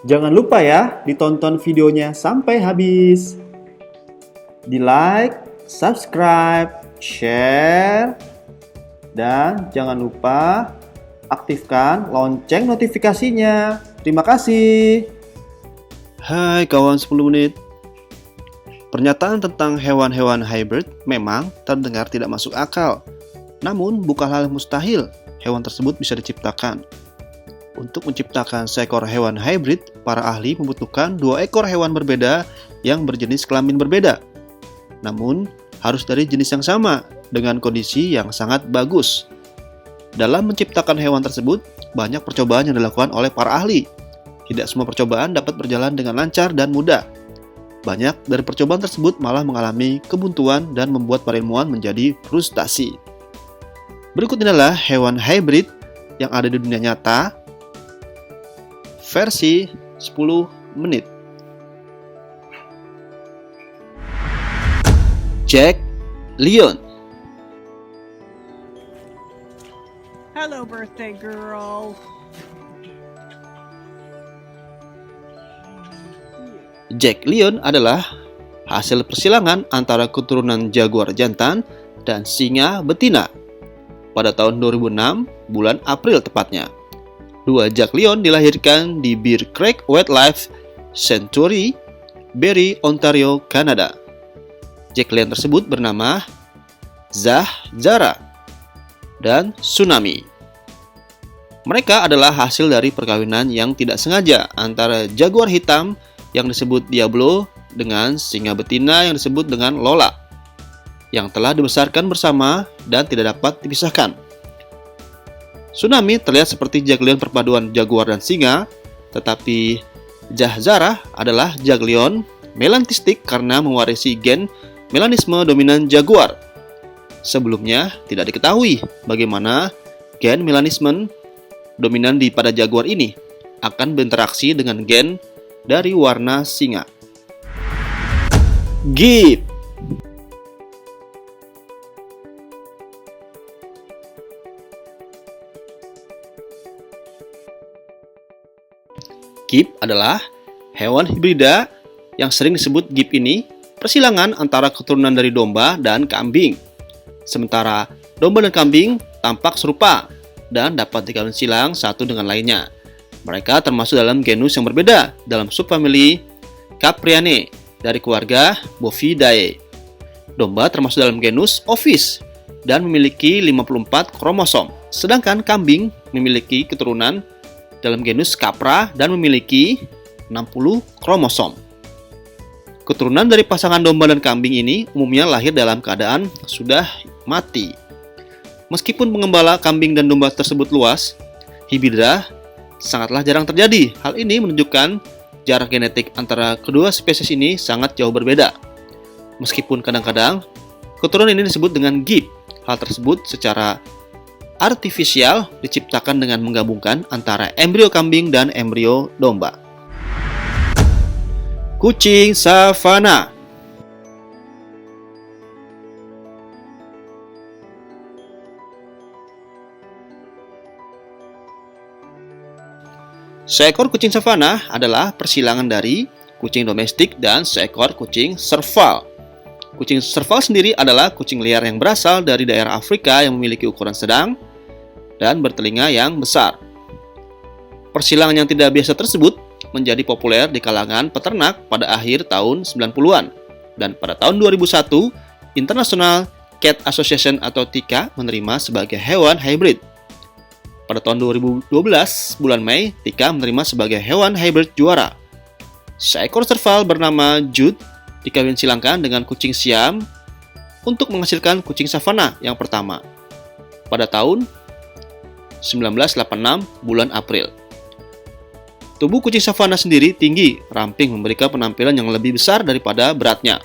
Jangan lupa ya, ditonton videonya sampai habis. Di like, subscribe, share, dan jangan lupa aktifkan lonceng notifikasinya. Terima kasih. Hai kawan 10 menit. Pernyataan tentang hewan-hewan hybrid memang terdengar tidak masuk akal. Namun bukan hal mustahil hewan tersebut bisa diciptakan. Untuk menciptakan seekor hewan hybrid, para ahli membutuhkan 2 ekor hewan berbeda yang berjenis kelamin berbeda. Namun, harus dari jenis yang sama, dengan kondisi yang sangat bagus. Dalam menciptakan hewan tersebut, banyak percobaan yang dilakukan oleh para ahli. Tidak semua percobaan dapat berjalan dengan lancar dan mudah. Banyak dari percobaan tersebut malah mengalami kebuntuan dan membuat para ilmuwan menjadi frustasi. Berikut inilah hewan hybrid yang ada di dunia nyata versi 10 menit. Jack Lion. Hello, birthday girl. Jack Lion adalah hasil persilangan antara keturunan jaguar jantan dan singa betina. Pada tahun 2006, bulan April tepatnya. 2 Jack Lion dilahirkan di Bear Creek Wildlife Sanctuary, Barrie, Ontario, Kanada. Jack Lion tersebut bernama Zah Zara dan Tsunami. Mereka adalah hasil dari perkawinan yang tidak sengaja antara jaguar hitam yang disebut Diablo dengan singa betina yang disebut dengan Lola, yang telah dibesarkan bersama dan tidak dapat dipisahkan. Tsunami terlihat seperti Jack Lion perpaduan jaguar dan singa, tetapi Zah Zara adalah Jack Lion melanistik karena mewarisi gen melanisme dominan jaguar. Sebelumnya tidak diketahui bagaimana gen melanisme dominan pada jaguar ini akan berinteraksi dengan gen dari warna singa. Gibb. Gibb adalah hewan hibrida yang sering disebut Gibb ini persilangan antara keturunan dari domba dan kambing. Sementara domba dan kambing tampak serupa dan dapat dikawin silang satu dengan lainnya. Mereka termasuk dalam genus yang berbeda dalam subfamili Capriinae dari keluarga Bovidae. Domba termasuk dalam genus Ovis dan memiliki 54 kromosom, sedangkan kambing memiliki keturunan dalam genus Capra dan memiliki 60 kromosom. Keturunan dari pasangan domba dan kambing ini umumnya lahir dalam keadaan sudah mati. Meskipun pengembala kambing dan domba tersebut luas, hibrida sangatlah jarang terjadi. Hal ini menunjukkan jarak genetik antara kedua spesies ini sangat jauh berbeda. Meskipun kadang-kadang keturunan ini disebut dengan Gibb, hal tersebut secara artifisial diciptakan dengan menggabungkan antara embrio kambing dan embrio domba. Kucing savana. Seekor kucing savana adalah persilangan dari kucing domestik dan seekor kucing serval. Kucing serval sendiri adalah kucing liar yang berasal dari daerah Afrika yang memiliki ukuran sedang dan bertelinga yang besar. Persilangan yang tidak biasa tersebut menjadi populer di kalangan peternak pada akhir tahun 90-an. Dan pada tahun 2001, International Cat Association atau TICA menerima sebagai hewan hybrid. Pada tahun 2012, bulan Mei, TICA menerima sebagai hewan hybrid juara. Seekor serval bernama Jude dikawin silangkan dengan kucing Siam untuk menghasilkan kucing savana yang pertama pada tahun 1986 bulan April. Tubuh kucing savana sendiri tinggi, ramping, memberikan penampilan yang lebih besar daripada beratnya.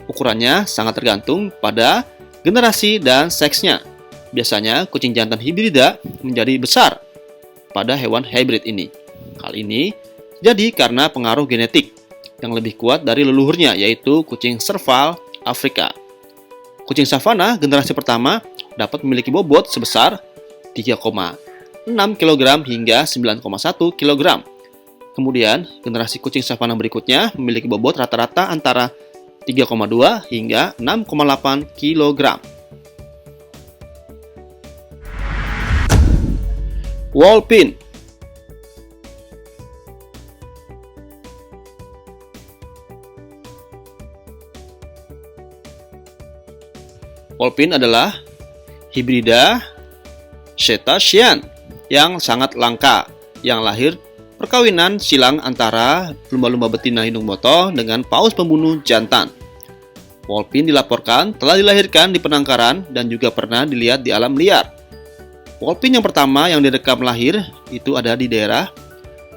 Ukurannya sangat tergantung pada generasi dan seksnya. Biasanya kucing jantan hibrida menjadi besar pada hewan hybrid ini. Hal ini jadi karena pengaruh genetik yang lebih kuat dari leluhurnya, yaitu kucing serval Afrika. Kucing savana generasi pertama dapat memiliki bobot sebesar 3,6 kg hingga 9,1 kg. Kemudian, generasi kucing savana berikutnya memiliki bobot rata-rata antara 3,2 hingga 6,8 kg. Wall-pin. Wall-pin adalah hibrida cetacean yang sangat langka, yang lahir perkawinan silang antara lumba-lumba betina hidung botol dengan paus pembunuh jantan. Wall-pin dilaporkan telah dilahirkan di penangkaran dan juga pernah dilihat di alam liar. Wall-pin yang pertama yang direkam lahir itu ada di daerah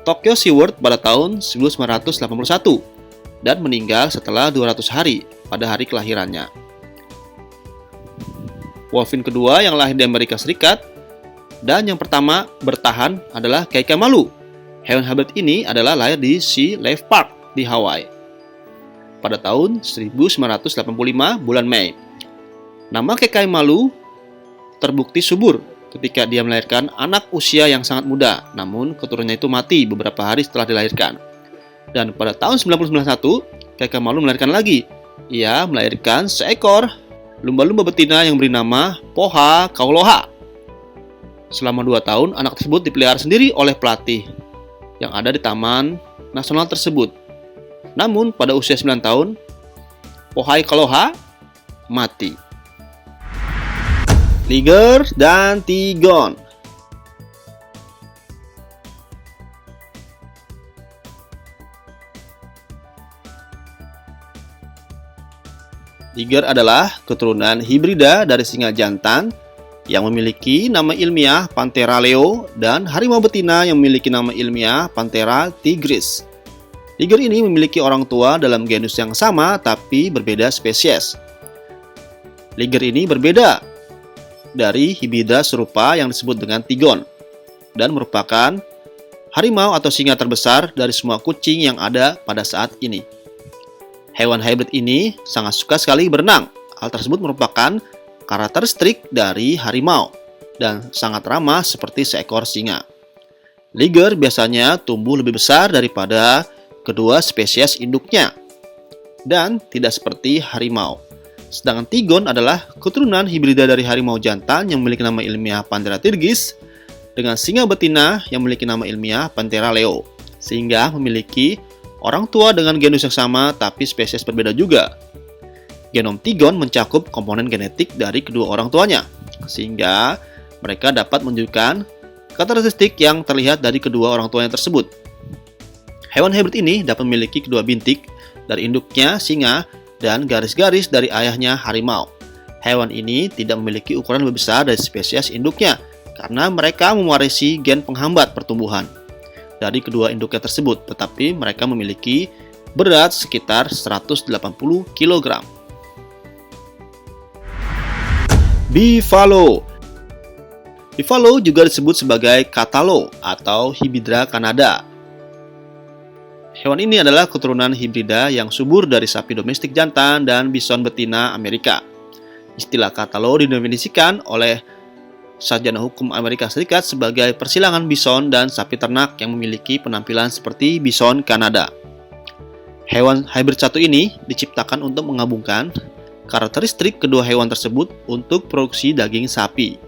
Tokyo SeaWorld pada tahun 1981 dan meninggal setelah 200 hari pada hari kelahirannya. Wall-pin kedua yang lahir di Amerika Serikat dan yang pertama bertahan adalah Kaikamalu. Hewan hybrid ini adalah lahir di Sea Life Park di Hawaii pada tahun 1985 bulan Mei. Nama Kaikamalu terbukti subur ketika dia melahirkan anak usia yang sangat muda, namun keturunannya itu mati beberapa hari setelah dilahirkan. Dan pada tahun 1991, Kaikamalu melahirkan lagi. Ia melahirkan seekor lumba-lumba betina yang beri nama Poha Kauloha. Selama 2 tahun, anak tersebut dipelihara sendiri oleh pelatih yang ada di taman nasional tersebut. Namun, pada usia 9 tahun, Poha Kauloha mati. Liger dan Tigon. Liger adalah keturunan hibrida dari singa jantan yang memiliki nama ilmiah Panthera leo dan harimau betina yang memiliki nama ilmiah Panthera tigris. Liger ini memiliki orang tua dalam genus yang sama tapi berbeda spesies. Liger ini berbeda dari hibrida serupa yang disebut dengan Tigon dan merupakan harimau atau singa terbesar dari semua kucing yang ada pada saat ini. Hewan hybrid ini sangat suka sekali berenang. Hal tersebut merupakan karakteristik dari harimau dan sangat ramah seperti seekor singa. Liger biasanya tumbuh lebih besar daripada kedua spesies induknya dan tidak seperti harimau. Sedangkan Tigon adalah keturunan hibrida dari harimau jantan yang memiliki nama ilmiah Panthera tigris dengan singa betina yang memiliki nama ilmiah Panthera leo, sehingga memiliki orang tua dengan genus yang sama tapi spesies berbeda juga. Genom Tigon mencakup komponen genetik dari kedua orang tuanya, sehingga mereka dapat menunjukkan karakteristik yang terlihat dari kedua orang tuanya tersebut. Hewan hybrid ini dapat memiliki kedua bintik dari induknya singa dan garis-garis dari ayahnya harimau. Hewan ini tidak memiliki ukuran lebih besar dari spesies induknya karena mereka mewarisi gen penghambat pertumbuhan dari kedua induknya tersebut, tetapi mereka memiliki berat sekitar 180 kg. Buffalo. Buffalo juga disebut sebagai Catalo atau Hybridra Kanada. Hewan ini adalah keturunan hibrida yang subur dari sapi domestik jantan dan bison betina Amerika. Istilah Catalo didefinisikan oleh Sarjana Hukum Amerika Serikat sebagai persilangan bison dan sapi ternak yang memiliki penampilan seperti bison Kanada. Hewan hybrid satu ini diciptakan untuk menggabungkan karakteristik kedua hewan tersebut untuk produksi daging sapi.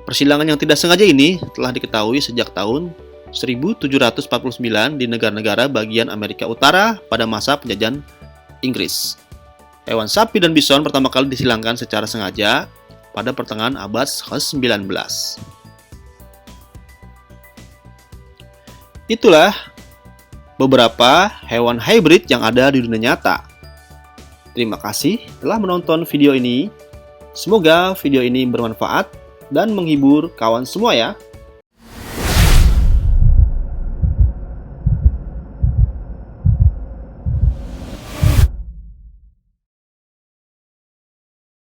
Persilangan yang tidak sengaja ini telah diketahui sejak tahun 1749 di negara-negara bagian Amerika Utara pada masa penjajahan Inggris. Hewan sapi dan bison pertama kali disilangkan secara sengaja pada pertengahan abad ke-19. Itulah beberapa hewan hybrid yang ada di dunia nyata. Terima kasih telah menonton video ini. Semoga video ini bermanfaat dan menghibur kawan semua ya.